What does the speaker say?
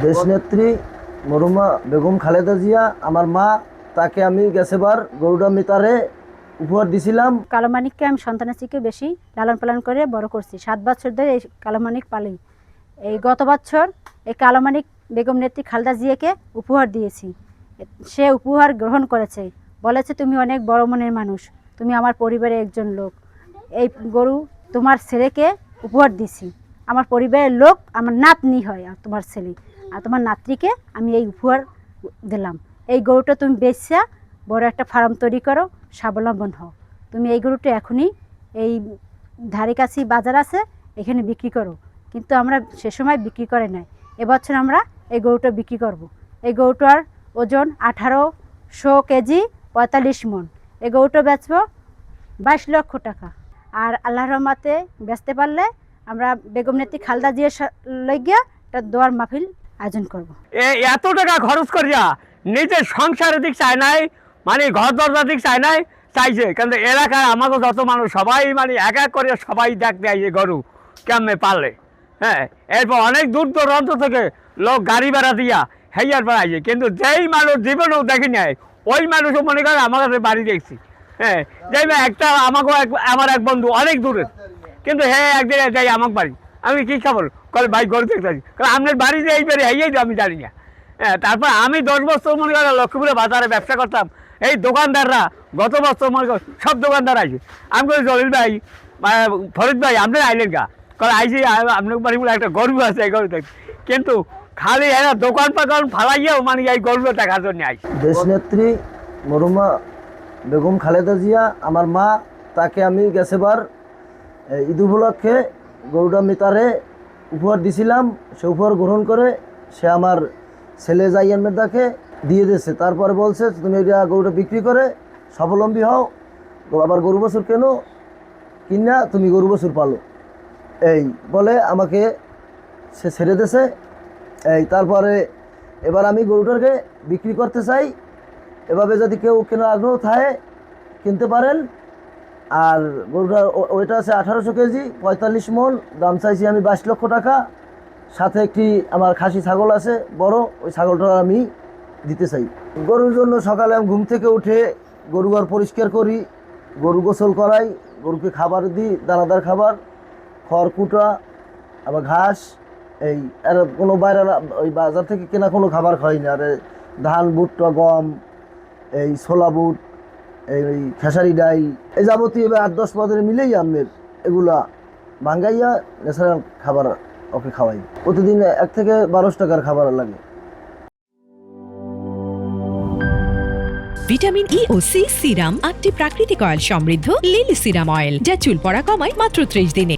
দেশনেত্রী মরহুমা বেগম খালেদা জিয়া আমার মা, তাকে আমি গেছেবার গরুড়া মিতারে উপহার দিছিলাম। কালোমানিককে আমি সন্তানের থেকে বেশি লালন পালন করে বড় করছি। 7 বছর ধরে এই কালোমানিক পালি। এই গত বছর এই কালোমানিক বেগম নেত্রী খালেদা জিয়াকে উপহার দিয়েছি। সে উপহার গ্রহণ করেছে, বলেছে তুমি অনেক বড় মনের মানুষ, তুমি আমার পরিবারের একজন লোক। এই গরু তোমার ছেলেকে উপহার দিছি। আমার পরিবারের লোক আমার নাতনি হয় আর তোমার ছেলে, আর তোমার নাতনিকে আমি এই উপহার দিলাম। এই গরুটা তুমি বেচা বড় একটা ফার্ম তৈরি করো, স্বাবলম্বন হও। তুমি এই গরুটা এখনই এই ধারে কাছে বাজার আছে, এখানে বিক্রি করো। কিন্তু আমরা সে সময় বিক্রি করে নাই, এবছর আমরা এই গরুটা বিক্রি করব। এই গরুটার ওজন 1800 কেজি, 45 মন। এই গরুটা বেচবো 22 লক্ষ টাকা। আর আল্লাহর রহমতে বেচতে পারলে আমরা বেগম নেত্রী খালেদা জিয়ার লাগিয়া একটা দোয়ার মাহফিল আয়োজন করব। এত টাকা খরচ করিয়া নিজের সংসারের দিক চায় নাই, মানে ঘর দরজার দিক চায় নাই, চাইছে কিন্তু এলাকায় আমাকে যত মানুষ সবাই মানে এক এক করে সবাই দেখতে আইছে গরু কেমনে পারলে। হ্যাঁ, এরপর অনেক দূর দূরান্ত থেকে লোক গাড়ি ভাড়া দিয়া হেয়ার বেড়াইছে, কিন্তু যেই মানুষ জীবনেও দেখি নাই ওই মানুষও মনে করে আমার কাছে বাড়ি দেখছি। হ্যাঁ, যেই একটা আমাকে আমার এক বন্ধু অনেক দূরের, কিন্তু হ্যাঁ একদিন যাই আমাকে বাড়ি, আমি কী খবর কলে ভাই গরু দেখতে আসি, কারণ আপনার বাড়ি যে এই বাড়ি হেয়েই তো আমি জানি না। হ্যাঁ, তারপর আমি 10 বছর মনে করেন লক্ষ্মীপুরে বাজারে ব্যবসা করতাম। এই দোকানদাররা গত বছর মনে করেন সব দোকানদার আইছে। আমি কই জলিল ভাই, ফরিদ ভাই আপনার আইলেন গা, কারণ আইসি আপনার বাড়ি বলে একটা গরু আছে, এই গরু দেখি, কিন্তু খালি এরা দোকান পাকান ফালাইয়াও মানে এই গরুটা দেখার জন্য আইসি। দেশনেত্রী মরহুমা বেগম খালেদা জিয়া আমার মা, তাকে আমি গেছেবার ঈদ উপলক্ষে গরুড়া মিতারে উপহার দিছিলাম। সে উপহার গ্রহণ করে সে আমার ছেলে জাইয়ান মেদাকে দিয়ে দিয়েছে। তারপরে বলছে তুমি এটা গরুটা বিক্রি করে স্বাবলম্বী হও, আবার গরু বছর কেন কিনা তুমি গরু বছর পালো, এই বলে আমাকে সে ছেড়ে দিয়েছে। এই তারপরে এবার আমি গরুটাকে বিক্রি করতে চাই, এভাবে যদি কেউ কেনার আগ্রহ থাকে কিনতে পারেন। আর গরুটার ওইটা আছে 1800 কেজি, 45 মন, দাম চাইছি আমি 22 লক্ষ টাকা। সাথে একটি আমার খাসি ছাগল আছে বড়, ওই ছাগলটা আমি দিতে চাই। গরুর জন্য সকালে আমি ঘুম থেকে উঠে গরু ঘর পরিষ্কার করি, গরু গোসল করাই, গরুকে খাবার দিই, দানাদার খাবার, খড় কুটা, আবার ঘাস। এই আর কোনো বাইরে ওই বাজার থেকে কেনা কোনো খাবার খাই না। আর ধান, ভুট্টা, গম, এই ছোলা বুট, এই খেসারি ডাই, এই যাবতীয় 8-10 পদের মিলেই আমের এগুলা ভাঙ্গাইয়া ন্যাচারাল খাবার ওকে খাওয়াই। প্রতিদিন 1 থেকে 12 টাকার খাবার লাগে। ভিটামিন ই ও সি সিরাম 8টি প্রাকৃতিক অয়েল সমৃদ্ধ লিলি সিরাম অয়েল, যা চুল পড়া কমায় মাত্র 30 দিনে।